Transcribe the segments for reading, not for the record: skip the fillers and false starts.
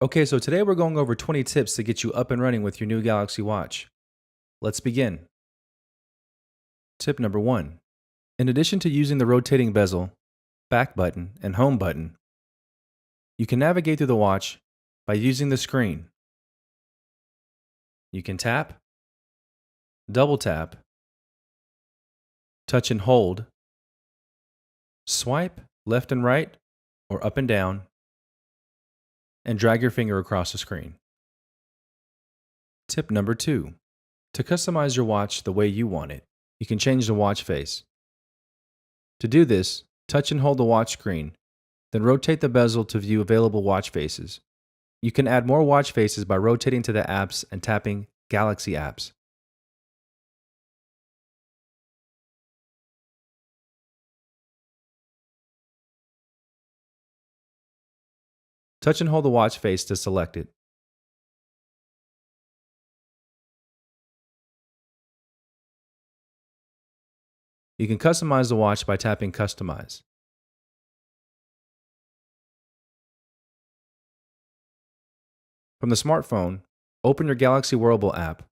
Okay, so today we're going over 20 tips to get you up and running with your new Galaxy Watch. Let's begin. Tip number 1. In addition to using the rotating bezel, back button, and home button, you can navigate through the watch by using the screen. You can tap, double tap, touch and hold, swipe left and right or up and down, and drag your finger across the screen. Tip number 2. To customize your watch the way you want it, you can change the watch face. To do this, touch and hold the watch screen, then rotate the bezel to view available watch faces. You can add more watch faces by rotating to the apps and tapping Galaxy Apps. Touch and hold the watch face to select it. You can customize the watch by tapping Customize. From the smartphone, open your Galaxy Wearable app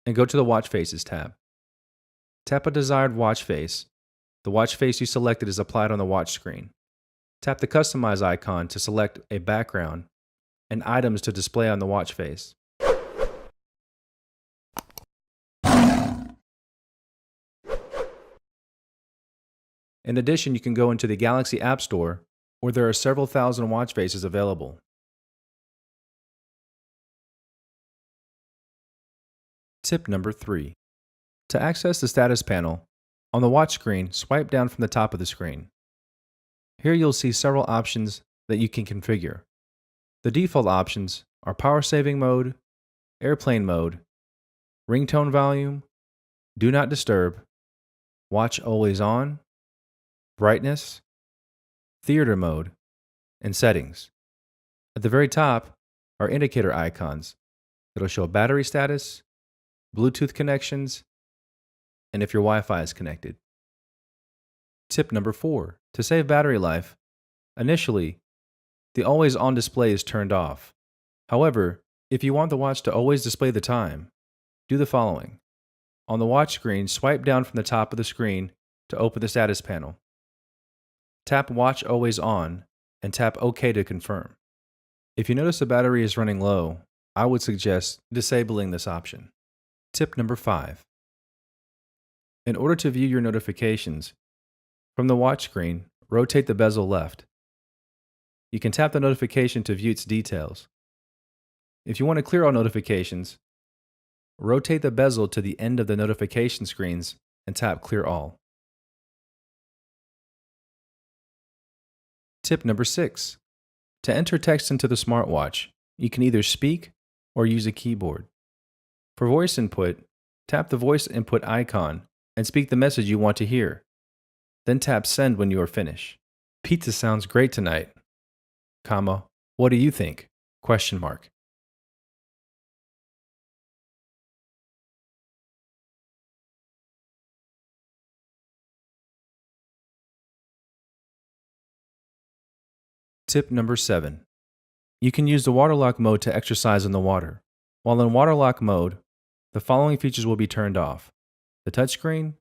and go to the Watch Faces tab. Tap a desired watch face. The watch face you selected is applied on the watch screen. Tap the Customize icon to select a background and items to display on the watch face. In addition, you can go into the Galaxy App Store, where there are several thousand watch faces available. Tip number 3. To access the status panel, on the watch screen, swipe down from the top of the screen. Here you'll see several options that you can configure. The default options are power saving mode, airplane mode, ringtone volume, do not disturb, watch always on, brightness, theater mode, and settings. At the very top are indicator icons. It'll show battery status, Bluetooth connections, and if your Wi-Fi is connected. Tip number 4. To save battery life, initially, the always on display is turned off. However, if you want the watch to always display the time, do the following. On the watch screen, swipe down from the top of the screen to open the status panel. Tap Watch Always On and tap OK to confirm. If you notice the battery is running low, I would suggest disabling this option. Tip number 5. In order to view your notifications, from the watch screen, rotate the bezel left. You can tap the notification to view its details. If you want to clear all notifications, rotate the bezel to the end of the notification screens and tap Clear All. Tip number 6. To enter text into the smartwatch, you can either speak or use a keyboard. For voice input, tap the voice input icon and speak the message you want to hear. Then tap Send when you are finished. Pizza sounds great tonight. Comma, what do you think? Question mark. Tip number 7. You can use the waterlock mode to exercise in the water. While in waterlock mode, the following features will be turned off: the touchscreen,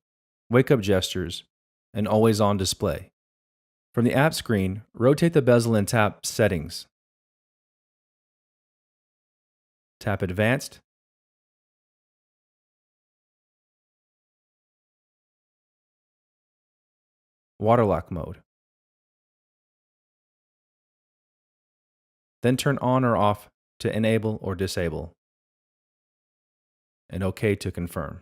wake up gestures, and always on display. From the app screen, rotate the bezel and tap Settings. Tap Advanced. Waterlock mode. Then turn on or off to enable or disable, and OK to confirm.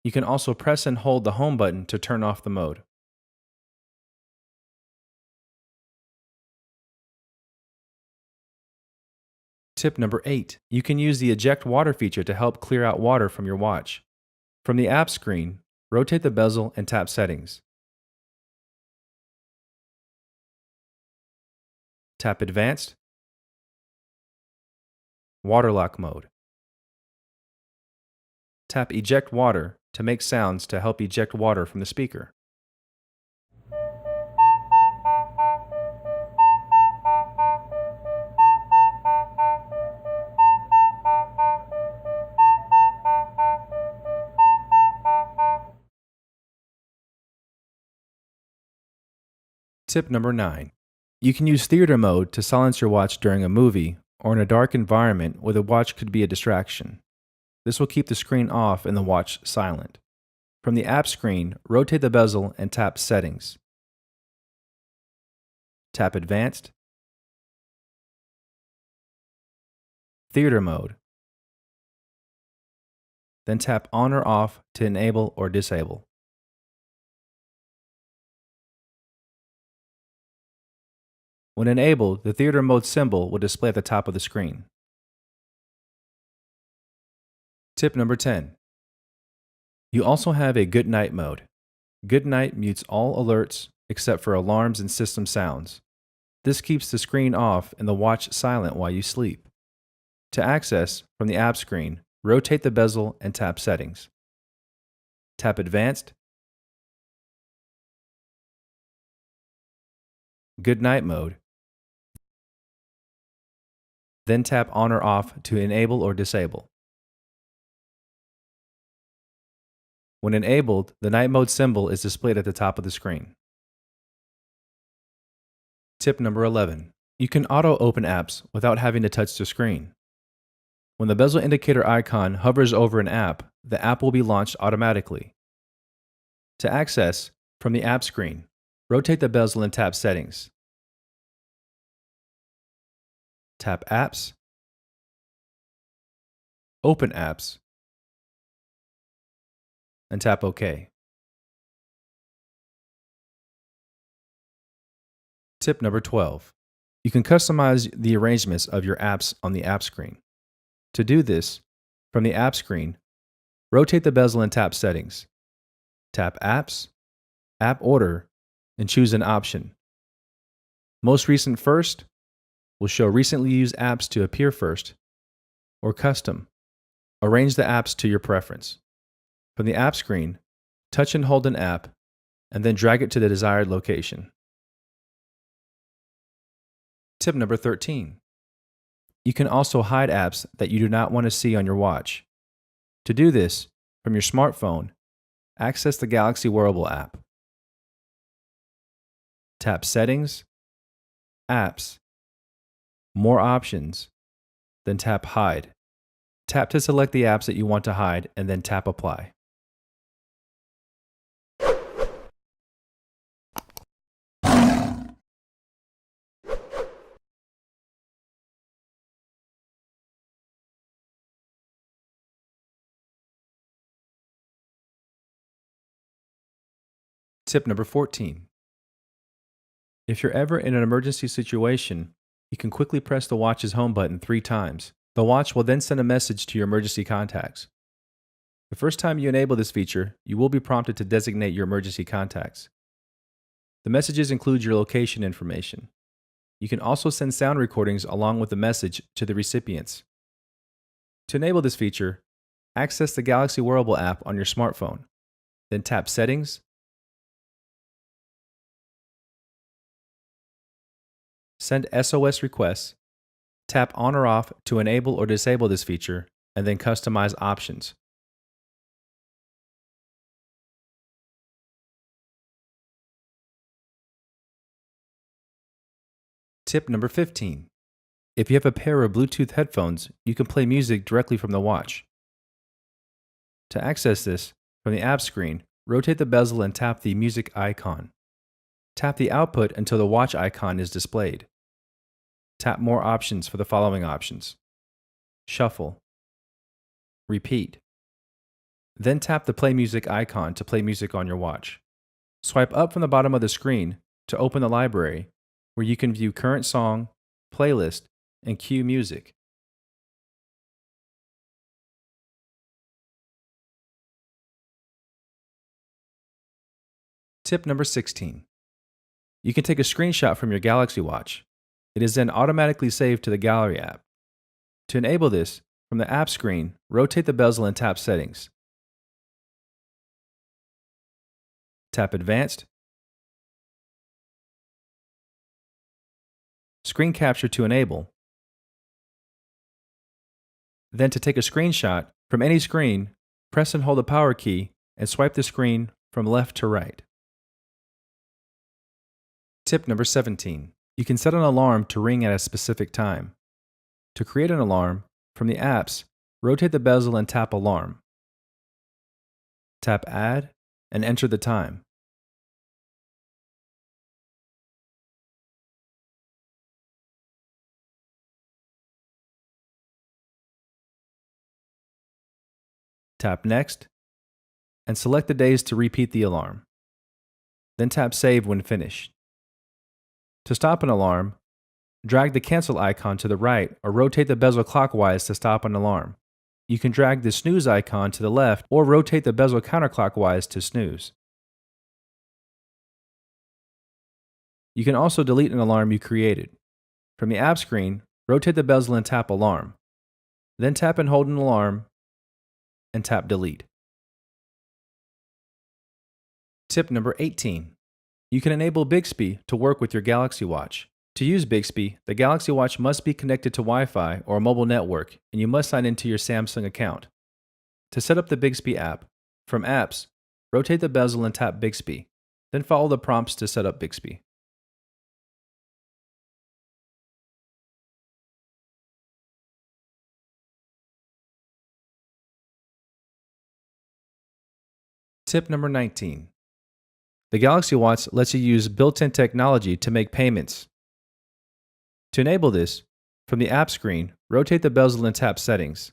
You can also press and hold the home button to turn off the mode. Tip number 8. You can use the eject water feature to help clear out water from your watch. From the app screen, rotate the bezel and tap Settings. Tap Advanced. Waterlock mode. Tap Eject Water to make sounds to help eject water from the speaker. Tip number 9. You can use theater mode to silence your watch during a movie or in a dark environment where the watch could be a distraction. This will keep the screen off and the watch silent. From the app screen, rotate the bezel and tap Settings. Tap Advanced, Theater mode. Then tap On or Off to enable or disable. When enabled, the theater mode symbol will display at the top of the screen. Tip number 10. You also have a Good Night mode. Good Night mutes all alerts except for alarms and system sounds. This keeps the screen off and the watch silent while you sleep. To access, from the app screen, rotate the bezel and tap Settings. Tap Advanced, Good Night mode, then tap On or Off to enable or disable. When enabled, the night mode symbol is displayed at the top of the screen. Tip number 11. You can auto-open apps without having to touch the screen. When the bezel indicator icon hovers over an app, the app will be launched automatically. To access, from the app screen, rotate the bezel and tap Settings. Tap Apps, Open Apps, and tap OK. Tip number 12. You can customize the arrangements of your apps on the app screen. To do this, from the app screen, rotate the bezel and tap Settings. Tap Apps, App Order, and choose an option. Most Recent First will show recently used apps to appear first, or Custom. Arrange the apps to your preference. From the app screen, touch and hold an app, and then drag it to the desired location. Tip number 13. You can also hide apps that you do not want to see on your watch. To do this, from your smartphone, access the Galaxy Wearable app. Tap Settings, Apps, More Options, then tap Hide. Tap to select the apps that you want to hide, and then tap Apply. Tip number 14. If you're ever in an emergency situation, you can quickly press the watch's home button 3 times. The watch will then send a message to your emergency contacts. The first time you enable this feature, you will be prompted to designate your emergency contacts. The messages include your location information. You can also send sound recordings along with the message to the recipients. To enable this feature, access the Galaxy Wearable app on your smartphone. Then tap Settings, Send SOS requests, tap On or Off to enable or disable this feature, and then customize options. Tip number 15. If you have a pair of Bluetooth headphones, you can play music directly from the watch. To access this, from the app screen, rotate the bezel and tap the music icon. Tap the output until the watch icon is displayed. Tap More Options for the following options: Shuffle, Repeat. Then tap the Play Music icon to play music on your watch. Swipe up from the bottom of the screen to open the library, where you can view current song, playlist, and cue music. Tip number 16. You can take a screenshot from your Galaxy Watch. It is then automatically saved to the Gallery app. To enable this, from the app screen, rotate the bezel and tap Settings. Tap Advanced. Screen Capture to enable. Then to take a screenshot from any screen, press and hold the power key and swipe the screen from left to right. Tip number 17. You can set an alarm to ring at a specific time. To create an alarm, from the apps, rotate the bezel and tap Alarm. Tap Add and enter the time. Tap Next and select the days to repeat the alarm. Then tap Save when finished. To stop an alarm, drag the cancel icon to the right or rotate the bezel clockwise to stop an alarm. You can drag the snooze icon to the left or rotate the bezel counterclockwise to snooze. You can also delete an alarm you created. From the app screen, rotate the bezel and tap Alarm. Then tap and hold an alarm and tap Delete. Tip number 18. You can enable Bixby to work with your Galaxy Watch. To use Bixby, the Galaxy Watch must be connected to Wi-Fi or a mobile network, and you must sign into your Samsung account. To set up the Bixby app, from Apps, rotate the bezel and tap Bixby, then follow the prompts to set up Bixby. Tip number 19. The Galaxy Watch lets you use built-in technology to make payments. To enable this, from the app screen, rotate the bezel and tap Settings.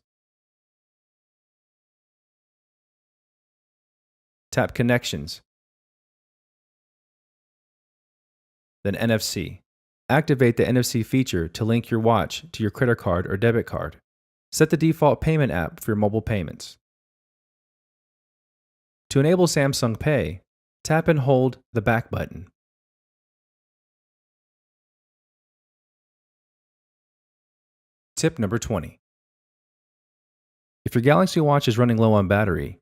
Tap Connections. Then NFC. Activate the NFC feature to link your watch to your credit card or debit card. Set the default payment app for your mobile payments. To enable Samsung Pay, tap and hold the back button. Tip number 20. If your Galaxy Watch is running low on battery,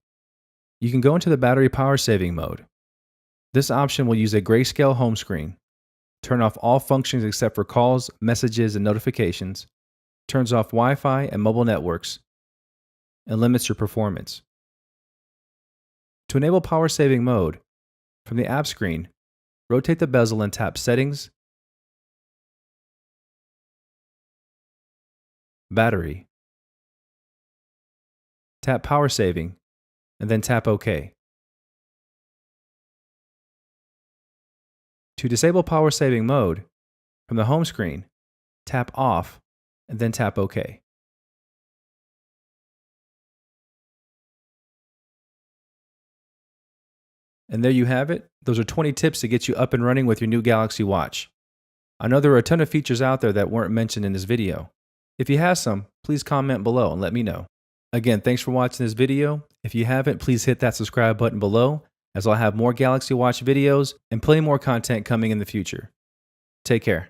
you can go into the battery power saving mode. This option will use a grayscale home screen, turn off all functions except for calls, messages, and notifications, turns off Wi-Fi and mobile networks, and limits your performance. To enable power saving mode, from the app screen, rotate the bezel and tap Settings, Battery. Tap Power Saving, and then tap OK. To disable power saving mode, from the home screen, tap Off, and then tap OK. And there you have it. Those are 20 tips to get you up and running with your new Galaxy Watch. I know there are a ton of features out there that weren't mentioned in this video. If you have some, please comment below and let me know. Again, thanks for watching this video. If you haven't, please hit that subscribe button below, as I'll have more Galaxy Watch videos and plenty more content coming in the future. Take care.